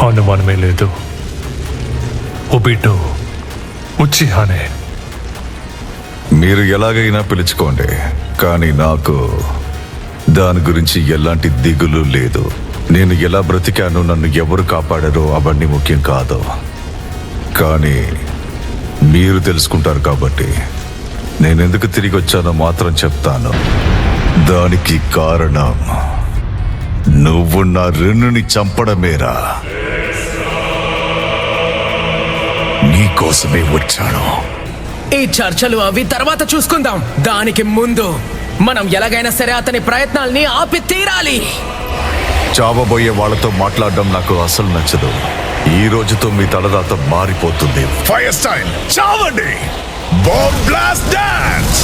అనుమానమే లేదు. ఒబిటో ఉచిహానే. మీరు ఎలాగైనా పిలుచుకోండి, కానీ నాకు దాని గురించి ఎలాంటి దిగులు లేదు. నేను ఎలా బ్రతికాను, నన్ను ఎవరు కాపాడారో అవన్నీ ముఖ్యం కాదు. కానీ మీరు తెలుసుకుంటారు కాబట్టి నేనెందుకు తిరిగి వచ్చానో మాత్రం చెప్తాను. దానికి కారణం నువ్వు నా రెన్నుని చంపడమేరా. నీకోసమే వచ్చాను. ఈ చర్చలు అవి తర్వాత చూసుకుందాం. దానికి ముందు మనం ఎలాగైనా సరే అతని ప్రయత్నాల్ని ఆపి తీరాలి. చావబోయే వాళ్ళతో మాట్లాడడం నాకు అసలు నచ్చదు. ఈ రోజుతో మీ తలరాత మారిపోతుంది. ఫైర్ స్టైల్ చావండి. Bomb blast dance.